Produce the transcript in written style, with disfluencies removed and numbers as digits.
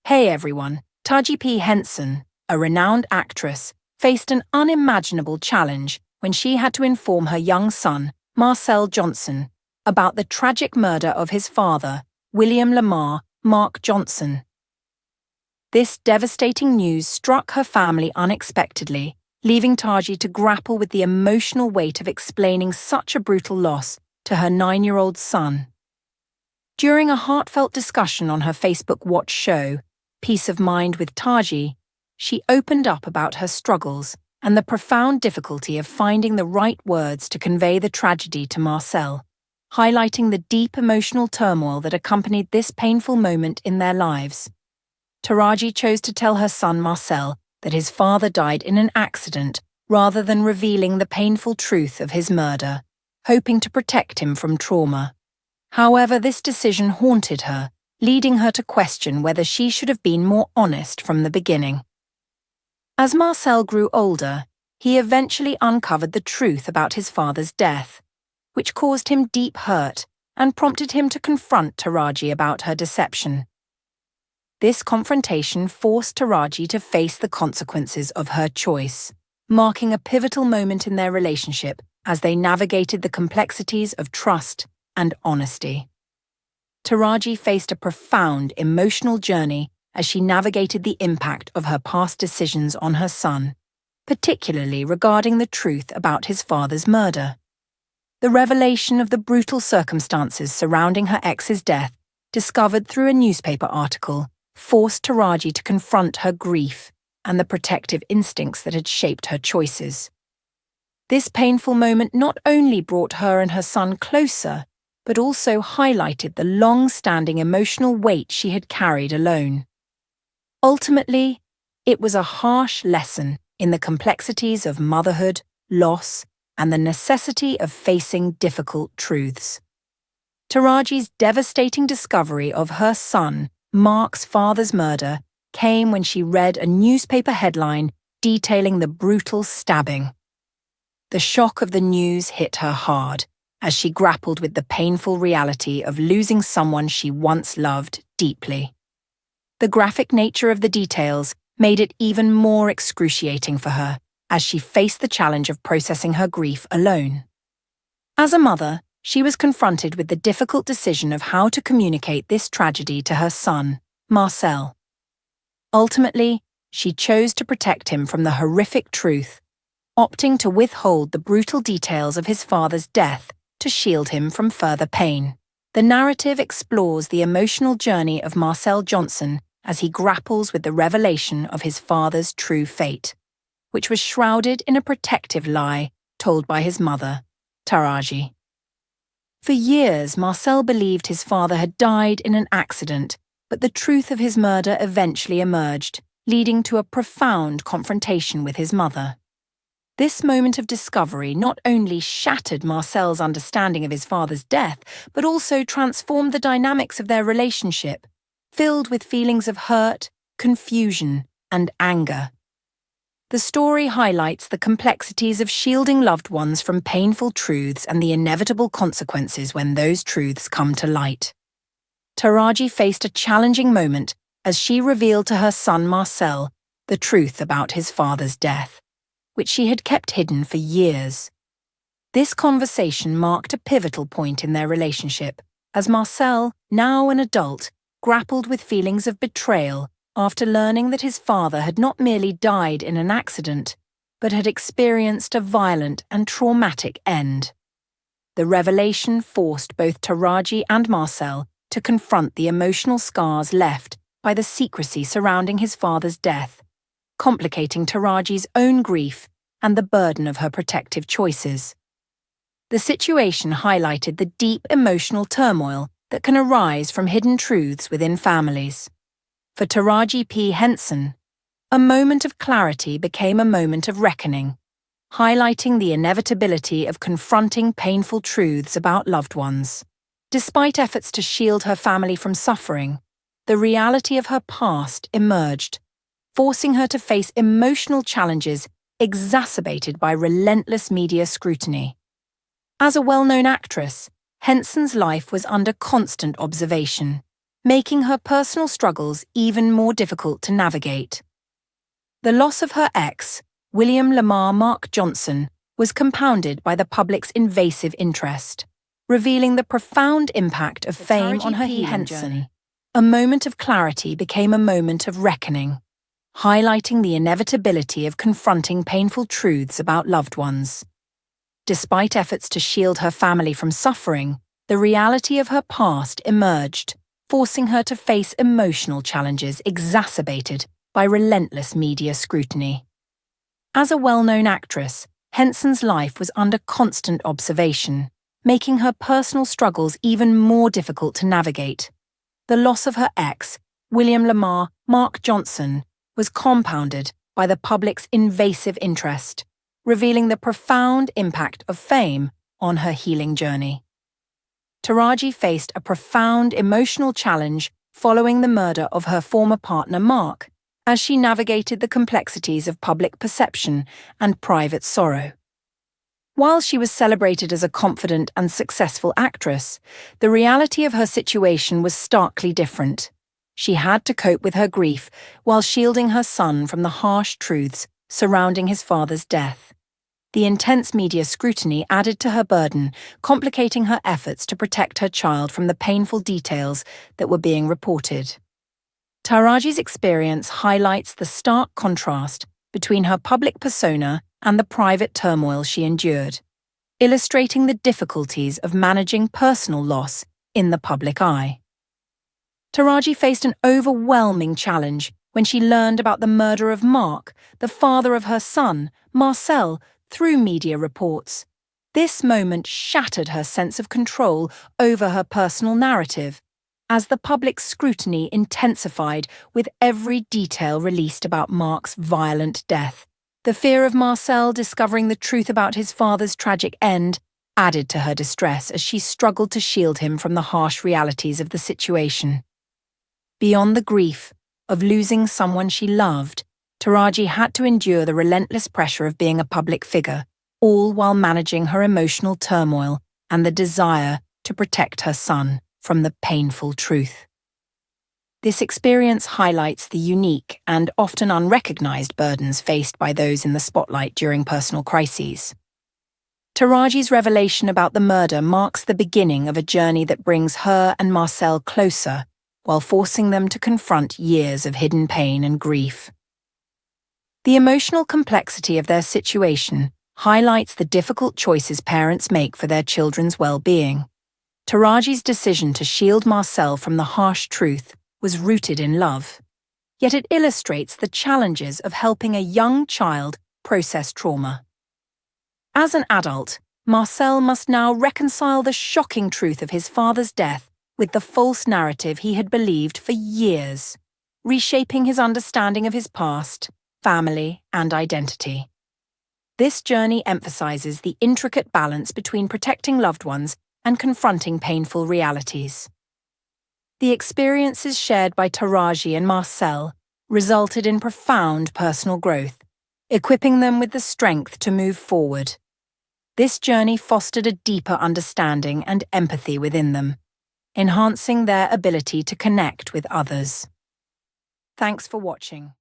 Hey everyone, Taji P. Henson, a renowned actress, faced an unimaginable challenge when she had to inform her young son, Marcel Johnson, about the tragic murder of his father, Lamar Mark Johnson. This devastating news struck her family unexpectedly, leaving Taji to grapple with the emotional weight of explaining such a brutal loss to her 9-year-old son. During a heartfelt discussion on her Facebook Watch show, Peace of Mind with Taji, she opened up about her struggles and the profound difficulty of finding the right words to convey the tragedy to Marcel, highlighting the deep emotional turmoil that accompanied this painful moment in their lives. Taraji chose to tell her son Marcel that his father died in an accident rather than revealing the painful truth of his murder, hoping to protect him from trauma. However, this decision haunted her, leading her to question whether she should have been more honest from the beginning. As Marcel grew older, he eventually uncovered the truth about his father's death, which caused him deep hurt and prompted him to confront Taraji about her deception. This confrontation forced Taraji to face the consequences of her choice, marking a pivotal moment in their relationship as they navigated the complexities of trust and honesty. Taraji faced a profound emotional journey as she navigated the impact of her past decisions on her son, particularly regarding the truth about his father's murder. The revelation of the brutal circumstances surrounding her ex's death, discovered through a newspaper article, forced Taraji to confront her grief and the protective instincts that had shaped her choices. This painful moment not only brought her and her son closer, but also highlighted the long-standing emotional weight she had carried alone. Ultimately, it was a harsh lesson in the complexities of motherhood, loss, and the necessity of facing difficult truths. Taraji's devastating discovery of her son, Mark's father's murder, came when she read a newspaper headline detailing the brutal stabbing. The shock of the news hit her hard, as she grappled with the painful reality of losing someone she once loved deeply. The graphic nature of the details made it even more excruciating for her as she faced the challenge of processing her grief alone. As a mother, she was confronted with the difficult decision of how to communicate this tragedy to her son, Marcel. Ultimately, she chose to protect him from the horrific truth, opting to withhold the brutal details of his father's death to shield him from further pain. The narrative explores the emotional journey of Marcel Johnson as he grapples with the revelation of his father's true fate, which was shrouded in a protective lie told by his mother, Taraji. For years, Marcel believed his father had died in an accident, but the truth of his murder eventually emerged, leading to a profound confrontation with his mother. This moment of discovery not only shattered Marcel's understanding of his father's death, but also transformed the dynamics of their relationship, filled with feelings of hurt, confusion, and anger. The story highlights the complexities of shielding loved ones from painful truths and the inevitable consequences when those truths come to light. Taraji faced a challenging moment as she revealed to her son Marcel the truth about his father's death, which she had kept hidden for years. This conversation marked a pivotal point in their relationship, as Marcel, now an adult, grappled with feelings of betrayal after learning that his father had not merely died in an accident, but had experienced a violent and traumatic end. The revelation forced both Taraji and Marcel to confront the emotional scars left by the secrecy surrounding his father's death, complicating Taraji's own grief and the burden of her protective choices. The situation highlighted the deep emotional turmoil that can arise from hidden truths within families. For Taraji P. Henson, a moment of clarity became a moment of reckoning, highlighting the inevitability of confronting painful truths about loved ones. Despite efforts to shield her family from suffering, the reality of her past emerged, forcing her to face emotional challenges exacerbated by relentless media scrutiny. As a well-known actress, Henson's life was under constant observation, making her personal struggles even more difficult to navigate. The loss of her ex, Lamar Mark Johnson, was compounded by the public's invasive interest, revealing the profound impact of fame on her healing journey. A moment of clarity became a moment of reckoning, highlighting the inevitability of confronting painful truths about loved ones. Despite efforts to shield her family from suffering, the reality of her past emerged, forcing her to face emotional challenges exacerbated by relentless media scrutiny. As a well-known actress, Henson's life was under constant observation, making her personal struggles even more difficult to navigate. The loss of her ex, Lamar Mark Johnson, was compounded by the public's invasive interest, revealing the profound impact of fame on her healing journey. Taraji faced a profound emotional challenge following the murder of her former partner Mark, as she navigated the complexities of public perception and private sorrow. While she was celebrated as a confident and successful actress, the reality of her situation was starkly different. She had to cope with her grief while shielding her son from the harsh truths surrounding his father's death. The intense media scrutiny added to her burden, complicating her efforts to protect her child from the painful details that were being reported. Taraji's experience highlights the stark contrast between her public persona and the private turmoil she endured, illustrating the difficulties of managing personal loss in the public eye. Taraji faced an overwhelming challenge when she learned about the murder of Mark, the father of her son, Marcel, through media reports. This moment shattered her sense of control over her personal narrative, as the public scrutiny intensified with every detail released about Mark's violent death. The fear of Marcel discovering the truth about his father's tragic end added to her distress as she struggled to shield him from the harsh realities of the situation. Beyond the grief of losing someone she loved, Taraji had to endure the relentless pressure of being a public figure, all while managing her emotional turmoil and the desire to protect her son from the painful truth. This experience highlights the unique and often unrecognized burdens faced by those in the spotlight during personal crises. Taraji's revelation about the murder marks the beginning of a journey that brings her and Marcel closer, while forcing them to confront years of hidden pain and grief. The emotional complexity of their situation highlights the difficult choices parents make for their children's well-being. Taraji's decision to shield Marcel from the harsh truth was rooted in love, yet it illustrates the challenges of helping a young child process trauma. As an adult, Marcel must now reconcile the shocking truth of his father's death with the false narrative he had believed for years, reshaping his understanding of his past, family, and identity. This journey emphasizes the intricate balance between protecting loved ones and confronting painful realities. The experiences shared by Taraji and Marcel resulted in profound personal growth, equipping them with the strength to move forward. This journey fostered a deeper understanding and empathy within them, enhancing their ability to connect with others. Thanks for watching.